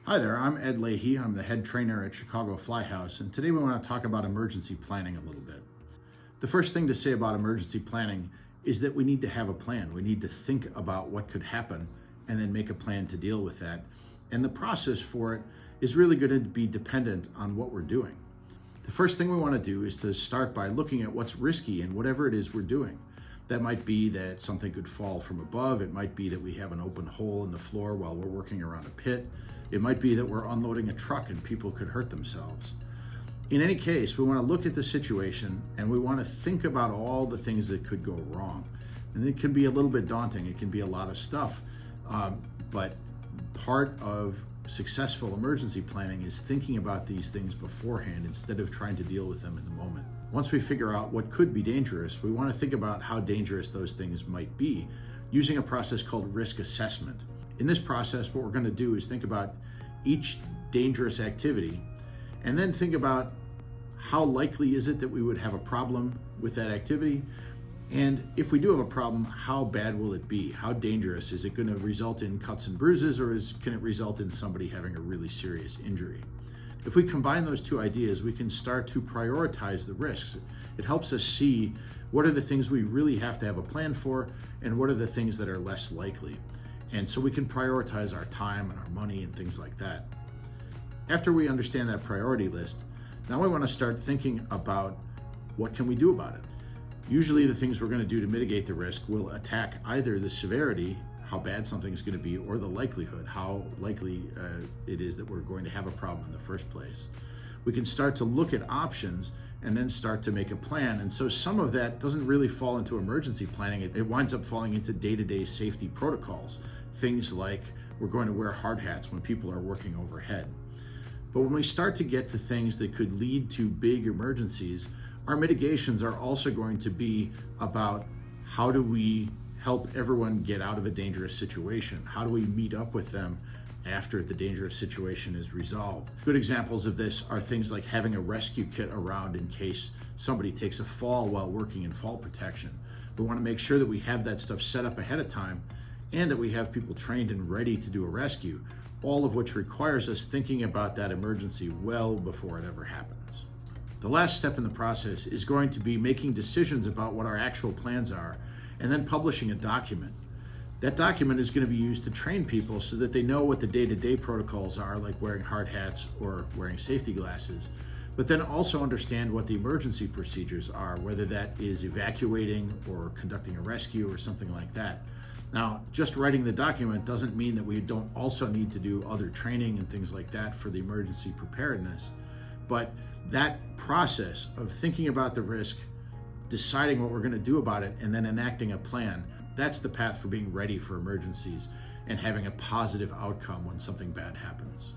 Hi there, I'm Ed Leahy. I'm the head trainer at Chicago Fly House, and today we want to talk about emergency planning a little bit. The first thing to say about emergency planning is that we need to have a plan. We need to think about what could happen and then make a plan to deal with that. And the process for it is really going to be dependent on what we're doing. The first thing we want to do is to start by looking at what's risky in whatever it is we're doing. That might be that something could fall from above. It might be that we have an open hole in the floor while we're working around a pit. It might be that we're unloading a truck and people could hurt themselves. In any case, we want to look at the situation and we want to think about all the things that could go wrong. And it can be a little bit daunting. It can be a lot of stuff. But part of successful emergency planning is thinking about these things beforehand instead of trying to deal with them in the moment. Once we figure out what could be dangerous, we want to think about how dangerous those things might be using a process called risk assessment. In this process, what we're going to do is think about each dangerous activity and then think about how likely is it that we would have a problem with that activity. And if we do have a problem, how bad will it be? How dangerous? Is it going to result in cuts and bruises, or can it result in somebody having a really serious injury? If we combine those two ideas, we can start to prioritize the risks. It helps us see what are the things we really have to have a plan for and what are the things that are less likely. And so we can prioritize our time and our money and things like that. After we understand that priority list, now we want to start thinking about what can we do about it. Usually the things we're going to do to mitigate the risk will attack either the severity, how bad something is going to be, or the likelihood, how likely it is that we're going to have a problem in the first place. We can start to look at options and then start to make a plan. And so some of that doesn't really fall into emergency planning. It winds up falling into day-to-day safety protocols. Things like we're going to wear hard hats when people are working overhead. But when we start to get to things that could lead to big emergencies, our mitigations are also going to be about how do we help everyone get out of a dangerous situation? How do we meet up with them after the dangerous situation is resolved? Good examples of this are things like having a rescue kit around in case somebody takes a fall while working in fall protection. We want to make sure that we have that stuff set up ahead of time and that we have people trained and ready to do a rescue, all of which requires us thinking about that emergency well before it ever happens. The last step in the process is going to be making decisions about what our actual plans are and then publishing a document. That document is going to be used to train people so that they know what the day-to-day protocols are, like wearing hard hats or wearing safety glasses, but then also understand what the emergency procedures are, whether that is evacuating or conducting a rescue or something like that. Now, just writing the document doesn't mean that we don't also need to do other training and things like that for the emergency preparedness, but that process of thinking about the risk, deciding what we're going to do about it, and then enacting a plan, that's the path for being ready for emergencies and having a positive outcome when something bad happens.